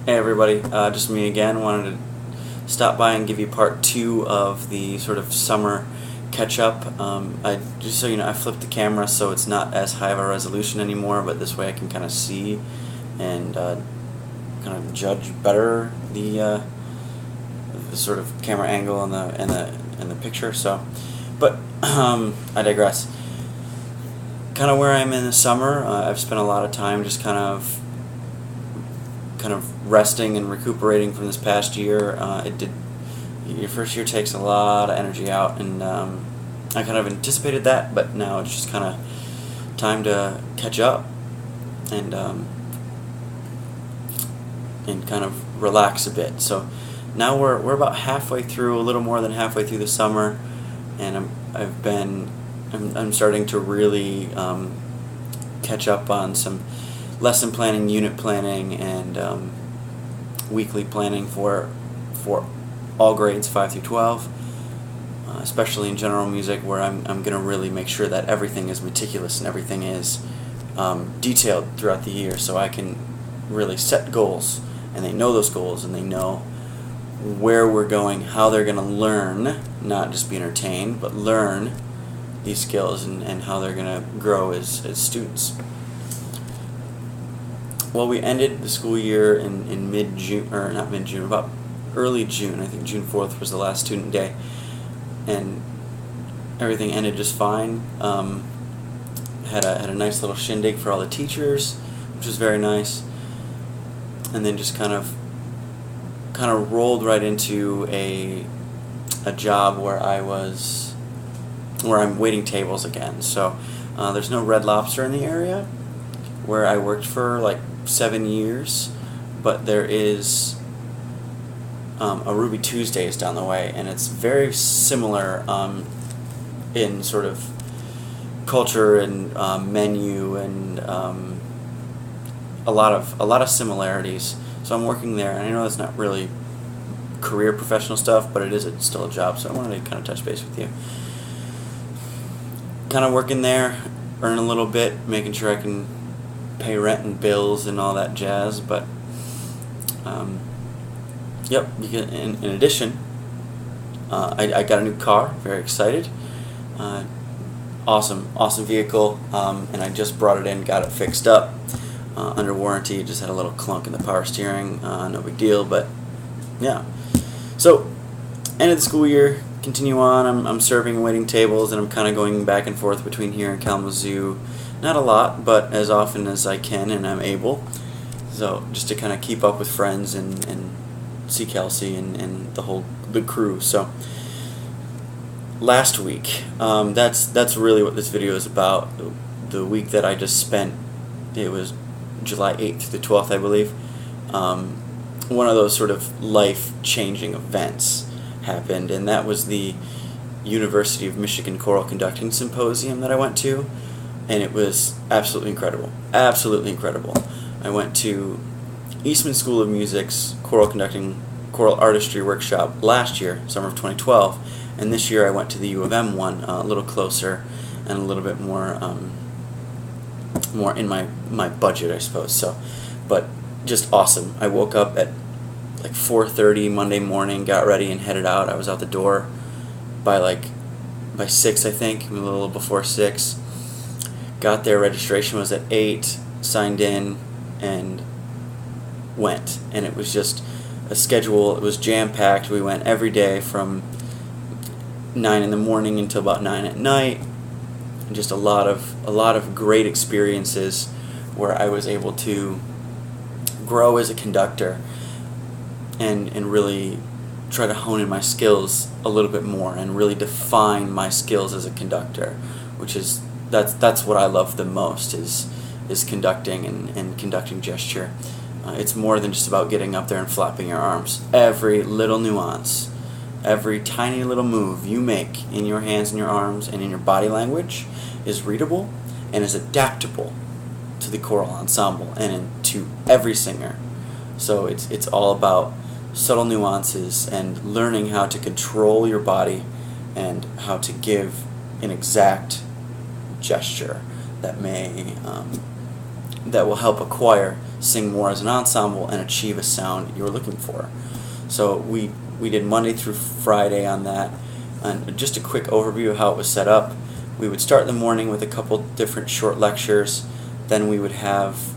Hey everybody, just me again. Wanted to stop by and give you part 2 of the sort of summer catch-up. Just so you know, I flipped the camera so it's not as high of a resolution anymore, but this way I can kind of see and kind of judge better the sort of camera angle and the picture. So, but I digress. Kind of where I'm in the summer, I've spent a lot of time just kind of resting and recuperating from this past year. Your first year takes a lot of energy out, and I kind of anticipated that, but now it's just kind of time to catch up and kind of relax a bit. So now we're about halfway through, a little more than halfway through the summer, and I'm starting to really catch up on some lesson planning, unit planning, and weekly planning for all grades 5 through 12, especially in general music, where I'm going to really make sure that everything is meticulous and everything is detailed throughout the year, so I can really set goals, and they know those goals, and they know where we're going, how they're going to learn, not just be entertained, but learn these skills, and how they're going to grow as students. Well, we ended the school year in mid-June, or not mid-June, about early June. I think June 4th was the last student day, and everything ended just fine. Had a nice little shindig for all the teachers, which was very nice, and then just kind of rolled right into a job where I'm waiting tables again. So there's no Red Lobster in the area where I worked for like 7 years, but there is a Ruby Tuesdays down the way, and it's very similar in sort of culture and menu and a lot of similarities. So I'm working there, and I know it's not really career professional stuff, but it's still a job, so I wanted to kind of touch base with you. Kind of working there, earn a little bit, making sure I can pay rent and bills and all that jazz, but yep. In addition, I got a new car. Very excited. Awesome vehicle, and I just brought it in, got it fixed up under warranty. Just had a little clunk in the power steering. No big deal, but yeah. So end of the school year. Continue on. I'm serving and waiting tables, and I'm kind of going back and forth between here and Kalamazoo. Not a lot, but as often as I can and I'm able. So just to kind of keep up with friends and see Kelsey and the crew. So last week, that's really what this video is about. The week that I just spent, it was July 8th to the 12th, I believe. One of those sort of life-changing events happened, and that was the University of Michigan Choral Conducting Symposium that I went to, and it was absolutely incredible. Absolutely incredible. I went to Eastman School of Music's choral artistry workshop last year, summer of 2012, and this year I went to the U of M one, a little closer and a little bit more in my budget, I suppose. So, but just awesome. I woke up at like 4:30 Monday morning, got ready and headed out. I was out the door by 6, I think, a little before 6. Got there, registration was at 8, signed in, and went. And it was just a schedule. It was jam-packed. We went every day from 9 in the morning until about 9 at night. And just a lot of great experiences where I was able to grow as a conductor and really try to hone in my skills a little bit more and really define my skills as a conductor, which is that's what I love the most is conducting and conducting gesture. It's more than just about getting up there and flapping your arms. Every little nuance, every tiny little move you make in your hands and your arms and in your body language is readable and is adaptable to the choral ensemble and to every singer. So it's all about subtle nuances and learning how to control your body and how to give an exact gesture that may that will help a choir sing more as an ensemble and achieve a sound you're looking for. So we did Monday through Friday on that. And just a quick overview of how it was set up. We would start the morning with a couple different short lectures. Then we would have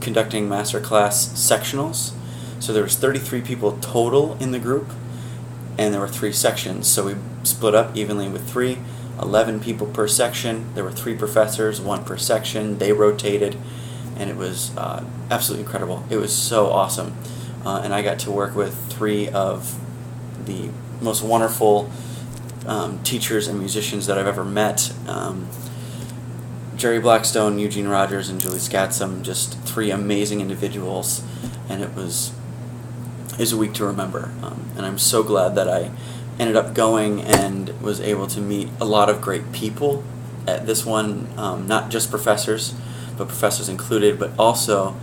conducting masterclass sectionals. So there was 33 people total in the group, and there were 3 sections. So we split up evenly with 11 people per section. There were 3 professors, 1 per section. They rotated, and it was absolutely incredible. It was so awesome. And I got to work with 3 of the most wonderful teachers and musicians that I've ever met. Jerry Blackstone, Eugene Rogers, and Julie Skatsam, just 3 amazing individuals, and it was a week to remember. And I'm so glad that I ended up going and was able to meet a lot of great people at this one, not just professors, but professors included, but also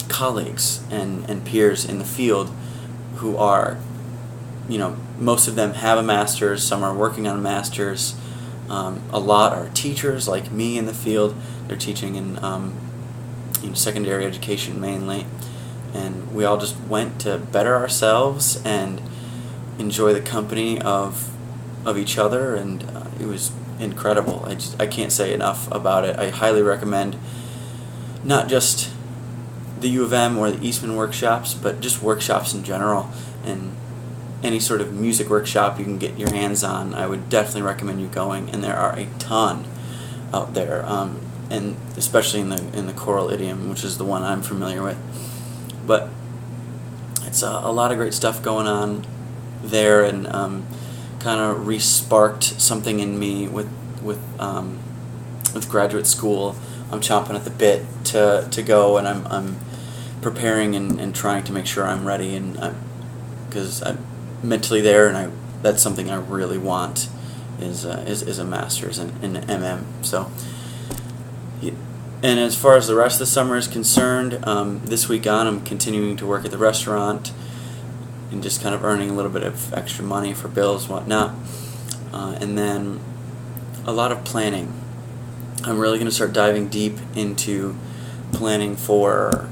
colleagues and peers in the field who are, most of them have a master's, some are working on a master's. A lot are teachers like me in the field. They're teaching in secondary education mainly, and we all just went to better ourselves and enjoy the company of each other, and it was incredible. I can't say enough about it. I highly recommend not just the U of M or the Eastman workshops, but just workshops in general, and any sort of music workshop you can get your hands on. I would definitely recommend you going, and there are a ton out there, and especially in the choral idiom, which is the one I'm familiar with. But it's a lot of great stuff going on there, and kind of re-sparked something in me with graduate school. I'm chomping at the bit to go, and I'm preparing and trying to make sure I'm ready, and because I'm mentally there, and that's something I really want is a master's in MM. So, and as far as the rest of the summer is concerned, this week on I'm continuing to work at the restaurant and just kind of earning a little bit of extra money for bills and whatnot, and then a lot of planning. I'm really going to start diving deep into planning for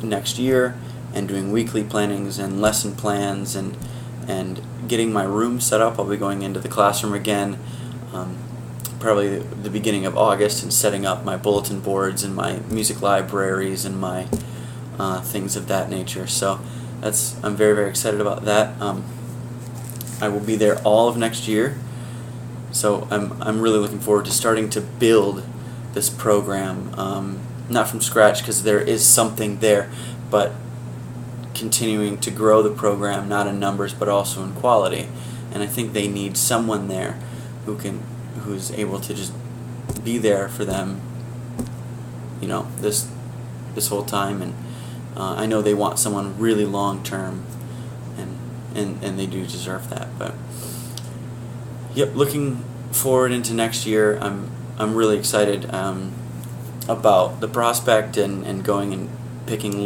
next year, and doing weekly plannings and lesson plans, and getting my room set up. I'll be going into the classroom again, probably the beginning of August, and setting up my bulletin boards and my music libraries and my things of that nature. So I'm very, very excited about that. I will be there all of next year, so I'm really looking forward to starting to build this program, not from scratch, because there is something there, but continuing to grow the program, not in numbers but also in quality. And I think they need someone there who's able to just be there for them, this whole time. And I know they want someone really long term, and they do deserve that. But yep, looking forward into next year, I'm really excited about the prospect, and going and picking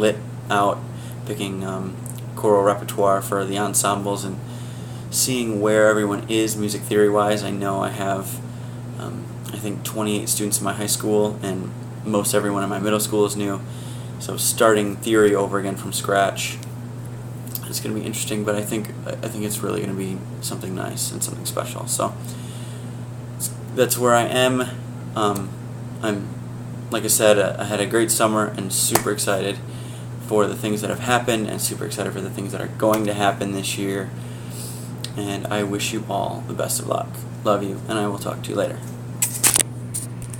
choral repertoire for the ensembles, and seeing where everyone is music theory wise. I know I have I think 28 students in my high school, and most everyone in my middle school is new, so starting theory over again from scratch is going to be interesting, but I think it's really going to be something nice and something special. So that's where I am. I'm, like I said, I had a great summer and super excited for the things that have happened, and super excited for the things that are going to happen this year. And I wish you all the best of luck. Love you, and I will talk to you later.